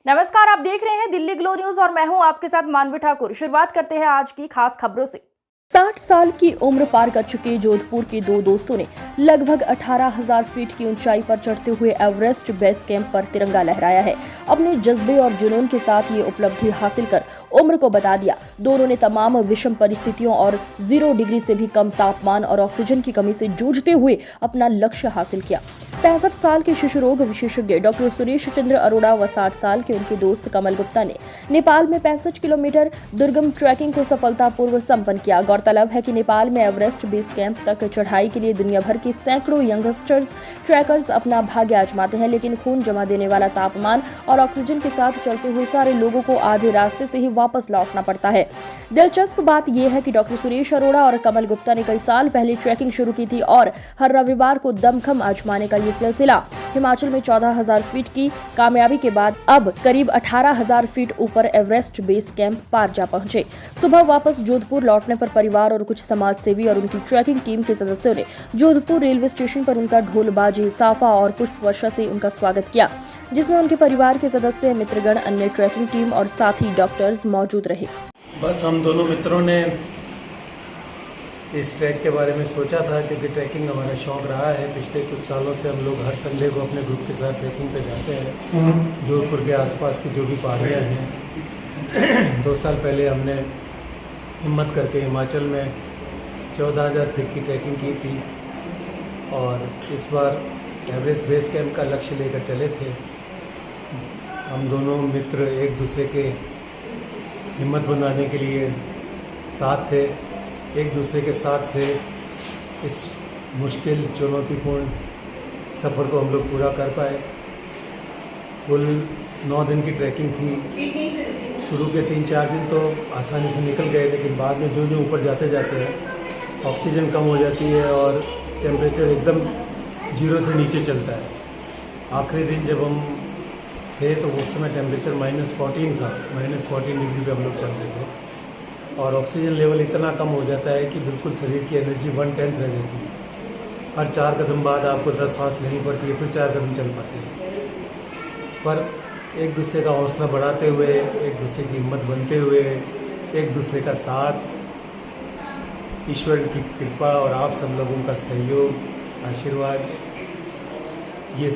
नमस्कार, आप देख रहे हैं दिल्ली ग्लो न्यूज और मैं हूं आपके साथ मानवी ठाकुर। शुरुआत करते हैं आज की खास खबरों से। 60 साल की उम्र पार कर चुके जोधपुर के दो दोस्तों ने लगभग 18,000 फीट की ऊंचाई पर चढ़ते हुए एवरेस्ट बेस कैंप पर तिरंगा लहराया है। अपने जज्बे और जुनून के साथ ये उपलब्धि हासिल कर उम्र को बता दिया। दोनों ने तमाम विषम परिस्थितियों और 0 डिग्री से भी कम तापमान और ऑक्सीजन की कमी से जूझते हुए अपना लक्ष्य हासिल किया। 65 साल के शिशु रोग विशेषज्ञ डॉक्टर सुरेश चंद्र अरोड़ा व 60 साल के उनके दोस्त कमल गुप्ता ने नेपाल में 65 किलोमीटर दुर्गम ट्रैकिंग को सफलतापूर्वक संपन्न किया। गौरतलब है कि नेपाल में एवरेस्ट बेस कैंप तक चढ़ाई के लिए दुनिया भर के सैकड़ों यंगस्टर्स ट्रैकर्स अपना भाग्य आजमाते हैं, लेकिन खून जमा देने वाला तापमान और ऑक्सीजन के साथ चलते हुए सारे लोगों को आधे रास्ते से ही वापस लौटना पड़ता है। दिलचस्प बात यह है कि डॉक्टर सुरेश अरोड़ा और कमल गुप्ता ने कई साल पहले ट्रैकिंग शुरू की थी और हर रविवार को दमखम आजमाने का ये सिलसिला हिमाचल में 14,000 फीट की कामयाबी के बाद अब करीब 18,000 फीट ऊपर एवरेस्ट बेस कैंप पार जा पहुंचे। सुबह वापस जोधपुर लौटने पर परिवार और कुछ समाज सेवी और उनकी ट्रैकिंग टीम के सदस्यों ने जोधपुर रेलवे स्टेशन पर उनका ढोलबाजी, साफा और पुष्प वर्षा से उनका स्वागत किया, जिसमें उनके परिवार के सदस्य, मित्रगण, अन्य ट्रैकिंग टीम और साथी डॉक्टर्स मौजूद रहे। बस हम दोनों मित्रों ने इस ट्रैक के बारे में सोचा था, क्योंकि ट्रैकिंग हमारा शौक़ रहा है। पिछले कुछ सालों से हम लोग हर संडे को अपने ग्रुप के साथ ट्रैकिंग पे जाते हैं जोधपुर के आसपास की जो भी पहाड़ियाँ हैं। 2 साल पहले हमने हिम्मत करके हिमाचल में 14,000 फीट की ट्रैकिंग की थी और इस बार एवरेस्ट बेस कैंप का लक्ष्य लेकर चले थे। हम दोनों मित्र एक दूसरे के हिम्मत बनाने के लिए साथ थे। एक दूसरे के साथ से इस मुश्किल चुनौतीपूर्ण सफ़र को हम लोग पूरा कर पाए। कुल 9 दिन की ट्रैकिंग थी। शुरू के 3-4 दिन तो आसानी से निकल गए, लेकिन बाद में जो जो ऊपर जाते जाते हैं ऑक्सीजन कम हो जाती है और टेम्परेचर एकदम 0 से नीचे चलता है। आखिरी दिन जब हम थे तो उस समय टेम्परेचर -14 था। -14 डिग्री पे हम लोग चल रहे थे और ऑक्सीजन लेवल इतना कम हो जाता है कि बिल्कुल शरीर की एनर्जी 1/10 रह जाती है। हर 4 कदम बाद आपको 10 सांस लेनी पड़ती है, फिर 4 कदम चल पाते हैं। पर एक दूसरे का हौसला बढ़ाते हुए, एक दूसरे की हिम्मत बनते हुए, एक दूसरे का साथ, ईश्वर की कृपा और आप सब लोगों का सहयोग, आशीर्वाद, ये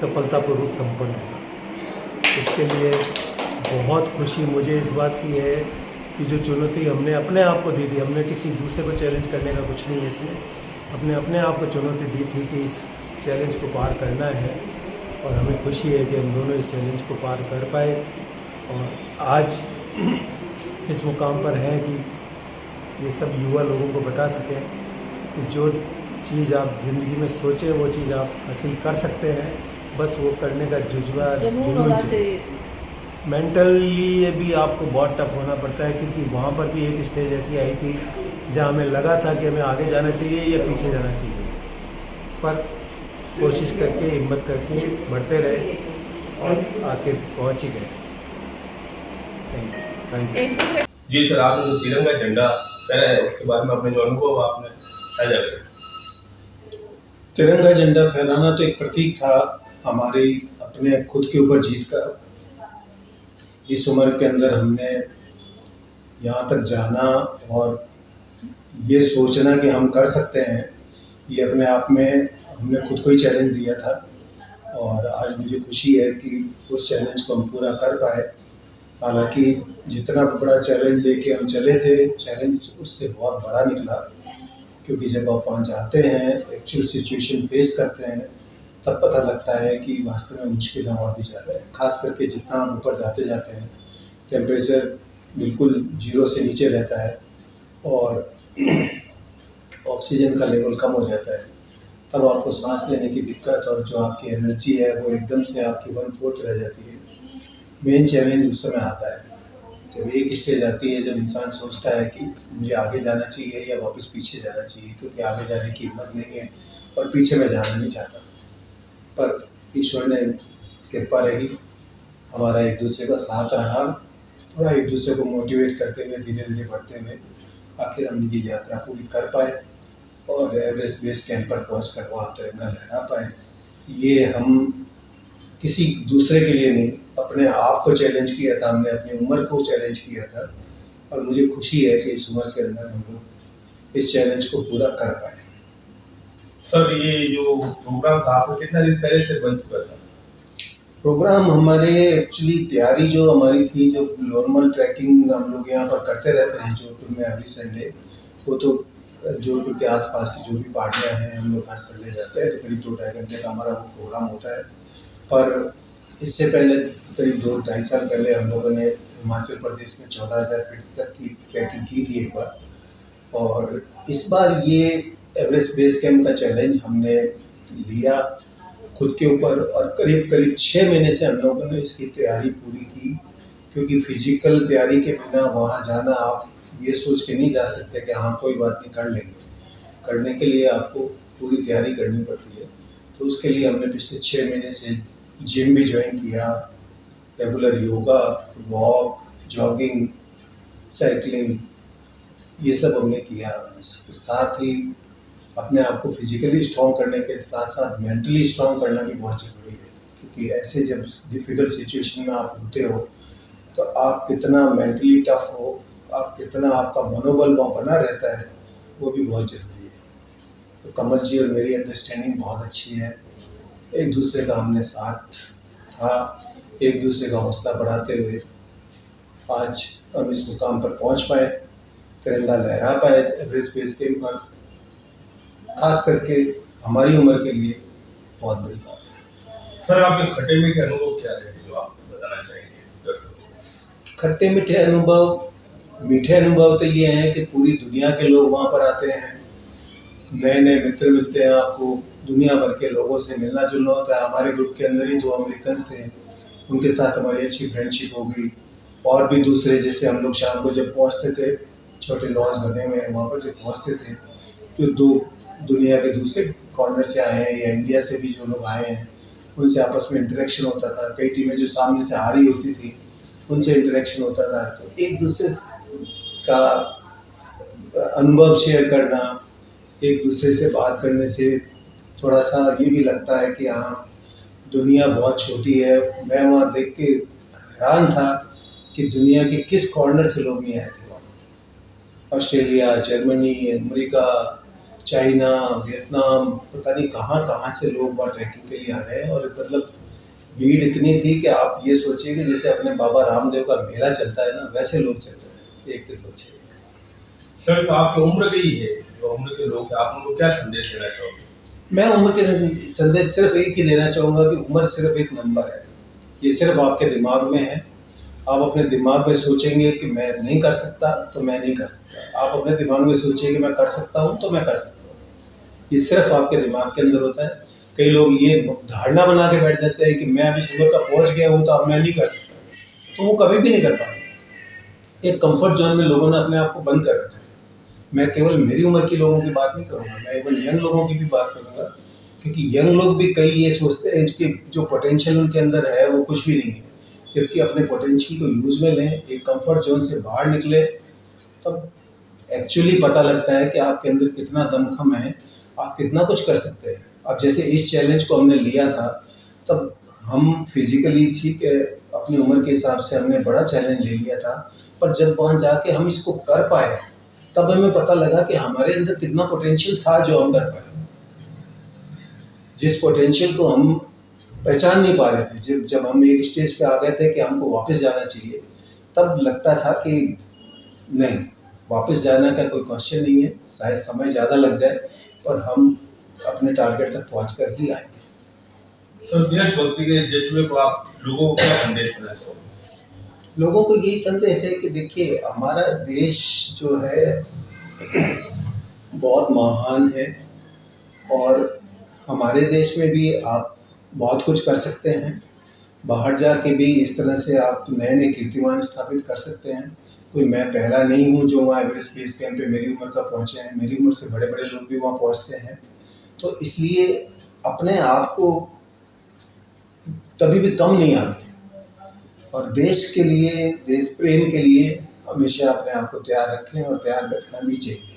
सफलतापूर्वक संपन्न हुआ। इसके लिए बहुत खुशी मुझे इस बात की है कि जो चुनौती हमने अपने आप को दी थी, हमने किसी दूसरे को चैलेंज करने का कुछ नहीं है इसमें, अपने आप को चुनौती दी थी कि इस चैलेंज को पार करना है और हमें खुशी है कि हम दोनों इस चैलेंज को पार कर पाए और आज इस मुकाम पर हैं कि ये सब युवा लोगों को बता सकें कि जो चीज़ आप ज़िंदगी में सोचें वो चीज़ आप हासिल कर सकते हैं, बस वो करने का जज्बा, जुनून चाहिए। मेंटली ये भी आपको बहुत टफ होना पड़ता है, क्योंकि वहाँ पर भी एक स्टेज ऐसी आई थी जहाँ हमें लगा था कि हमें आगे जाना चाहिए या पीछे जाना चाहिए, पर कोशिश करके, हिम्मत करके बढ़ते रहे और आखिर पहुँच ही गए। Thank you. जी सर, आपने जो तिरंगा झंडा फहराया है उसके बारे में अपने जो अनुभव आपने साझा करें। तिरंगा झंडा फहराना तो एक प्रतीक था हमारी अपने खुद के ऊपर जीत का। इस उम्र के अंदर हमने यहाँ तक जाना और ये सोचना कि हम कर सकते हैं, ये अपने आप में हमने खुद को ही चैलेंज दिया था और आज मुझे खुशी है कि उस चैलेंज को हम पूरा कर पाए। हालांकि जितना बड़ा चैलेंज लेके हम चले थे, चैलेंज उससे बहुत बड़ा निकला, क्योंकि जब आप वहाँ जाते हैं, एक्चुअल सिचुएशन फेस करते हैं, तब पता लगता है कि वास्तव में मुश्किलें और भी ज़्यादा है। खास करके जितना हम ऊपर जाते जाते हैं टेम्परेचर बिल्कुल 0 से नीचे रहता है और ऑक्सीजन का लेवल कम हो जाता है, तब आपको सांस लेने की दिक्कत और जो आपकी एनर्जी है वो एकदम से आपकी 1/4 रह जाती है। मेन चैलेंज उस समय आता है जब एक स्टेज आती है जब इंसान सोचता है कि मुझे आगे जाना चाहिए या वापस पीछे जाना चाहिए, क्योंकि आगे जाने की हिम्मत नहीं है और पीछे मैं जाना नहीं चाहता। पर ईश्वर ने कृपा रही, हमारा एक दूसरे का साथ रहा, थोड़ा एक दूसरे को मोटिवेट करते हुए धीरे धीरे बढ़ते हुए आखिर हम ये यात्रा पूरी कर पाए और एवरेस्ट बेस कैंप पर पहुँच कर वहाँ तिरंगा लहरा पाए। ये हम किसी दूसरे के लिए नहीं, अपने आप को चैलेंज किया था हमने, अपनी उम्र को चैलेंज किया था। और मुझे खुशी है कि इस उम्र के अंदर हम लोग इस चैलेंज को पूरा कर पाए। सर ये जो प्रोग्राम था आपको कितना दिन पहले से बन चुका था? प्रोग्राम हमारे एक्चुअली तैयारी जो हमारी थी, जो नॉर्मल ट्रैकिंग हम लोग यहाँ पर करते रहते हैं जोधपुर में एवरी संडे, वो तो जोधपुर के आसपास की जो भी पहाड़ियाँ हैं हम लोग हर संडे जाते हैं, तो करीब 2-2.5 घंटे का हमारा वो प्रोग्राम होता है। पर इससे पहले करीब 2-2.5 साल पहले हम लोगों ने हिमाचल प्रदेश में 14,000 फीट तक की ट्रैकिंग की थी एक बार। और इस बार ये एवरेस्ट बेस कैंप का चैलेंज हमने लिया खुद के ऊपर, और करीब 6 महीने से हम लोगों ने इसकी तैयारी पूरी की, क्योंकि फिजिकल तैयारी के बिना वहाँ जाना आप ये सोच के नहीं जा सकते कि हाँ कोई बात नहीं कर लेंगे। करने के लिए आपको पूरी तैयारी करनी पड़ती है। तो उसके लिए हमने पिछले 6 महीने से जिम भी ज्वाइन किया, regular yoga, walk, jogging, cycling, ये सब हमने किया। इसके साथ ही अपने आप को फिजिकली स्ट्रॉन्ग करने के साथ साथ मेंटली स्ट्रॉन्ग करना भी बहुत ज़रूरी है, क्योंकि ऐसे जब डिफ़िकल्ट सिचुएशन में आप होते हो तो आप कितना मेंटली टफ हो, आप कितना आपका मनोबल बना रहता है, वो भी बहुत ज़रूरी है। तो कमल जी और मेरी अंडरस्टैंडिंग बहुत अच्छी है। एक दूसरे का हमने साथ था, एक दूसरे का हौसला बढ़ाते हुए आज हम इस मुकाम पर पहुंच पाए, तिरंगा लहरा पाए एवरेस्ट बेस कैंप पर। खास करके हमारी उम्र के लिए बहुत बड़ी बात है। सर आपके खट्टे मीठे अनुभव क्या थे जो आप बताना चाहेंगे दर्शकों को? खट्टे मीठे अनुभव तो ये हैं कि पूरी दुनिया के लोग वहाँ पर आते हैं, नए नए मित्र मिलते हैं आपको, दुनिया भर के लोगों से मिलना जुलना होता है। हमारे ग्रुप के अंदर ही 2 अमेरिकन्स थे, उनके साथ हमारी अच्छी फ्रेंडशिप हो गई। और भी दूसरे, जैसे हम लोग शाम को जब पहुँचते थे, छोटे लॉज बने हुए हैं वहाँ पर जब पहुँचते थे, जो 2 दुनिया के दूसरे कॉर्नर से आए हैं या इंडिया से भी जो लोग आए हैं, उनसे आपस में इंटरेक्शन होता था। कई टीमें जो सामने से आ रही होती थी उनसे इंटरेक्शन होता था। तो एक दूसरे का अनुभव शेयर करना, एक दूसरे से बात करने से थोड़ा सा ये भी लगता है कि हाँ दुनिया बहुत छोटी है। मैं वहाँ देख के हैरान था कि दुनिया के किस कॉर्नर से लोग नहीं आए थे वहाँ। Australia, Germany, America, China, Vietnam, पता नहीं कहाँ से लोग वहाँ ट्रैकिंग के लिए आ रहे हैं। और मतलब भीड़ इतनी थी कि आप ये सोचिए कि जैसे अपने बाबा रामदेव का मेला चलता है ना, वैसे लोग चल रहे हैं एक दिन बच्चे। सर तो आपकी उम्र की ही है, जो उम्र के लोग हैं, आप उनको क्या संदेश देना चाहोगे? मैं उम्र के संदेश सिर्फ एक ही देना चाहूँगा कि उम्र सिर्फ एक नंबर है। ये सिर्फ आपके दिमाग में है। आप अपने दिमाग में सोचेंगे कि मैं नहीं कर सकता तो मैं नहीं कर सकता, आप अपने दिमाग में सोचिए कि मैं कर सकता हूँ तो मैं कर सकता हूँ। ये सिर्फ आपके दिमाग के अंदर होता है। कई लोग ये धारणा बना के बैठ जाते हैं कि मैं अभी उम्र का पहुँच गया हूँ तो अब मैं नहीं कर सकता, तो वो कभी भी नहीं कर पाएंगे। एक कंफर्ट जोन में लोगों ने अपने आप को बंद कर रखा है। मैं केवल मेरी उम्र के लोगों की बात नहीं करूँगा, मैं केवल यंग लोगों की भी बात करूँगा, क्योंकि यंग लोग भी कई ये सोचते हैं कि जो पोटेंशियल उनके अंदर है वो कुछ भी नहीं है। जबकि अपने पोटेंशियल को यूज़ में लें, एक कंफर्ट जोन से बाहर निकले, तब एक्चुअली पता लगता है कि आपके अंदर कितना दमखम है, आप कितना कुछ कर सकते हैं। अब जैसे इस चैलेंज को हमने लिया था, तब हम फिजिकली ठीक है, अपनी उम्र के हिसाब से हमने बड़ा चैलेंज ले लिया था, पर जब वहाँ जाके हम इसको कर पाए तब हमें पता लगा कि हमारे अंदर कितना पोटेंशियल था जो हम कर पाए। जिस पोटेंशियल को हम पहचान नहीं पा रहे थे, जब हम एक स्टेज पे आ गए थे कि हमको वापस जाना चाहिए, तब लगता था कि नहीं, वापस जाने का कोई क्वेश्चन नहीं है, शायद समय ज़्यादा लग जाए पर हम अपने टारगेट तक पहुँच कर ही आएंगे। तो देशभक्ति के जज्बे को आप लोगों को क्या संदेश देना चाहोगे? लोगों को यही संदेश है कि देखिए, हमारा देश जो है बहुत महान है, और हमारे देश में भी आप बहुत कुछ कर सकते हैं। बाहर जाके भी इस तरह से आप नए नए कीर्तिमान स्थापित कर सकते हैं। कोई मैं पहला नहीं हूँ जो वहाँ एवरेस्ट बेस कैंप पे मेरी उम्र का पहुँचे हैं, मेरी उम्र से बड़े बड़े लोग भी वहाँ पहुँचते हैं। तो इसलिए अपने आप को कभी भी कम नहीं आते, और देश के लिए, देश प्रेम के लिए हमेशा अपने आप को तैयार रखें, और तैयार रखना भी चाहिए।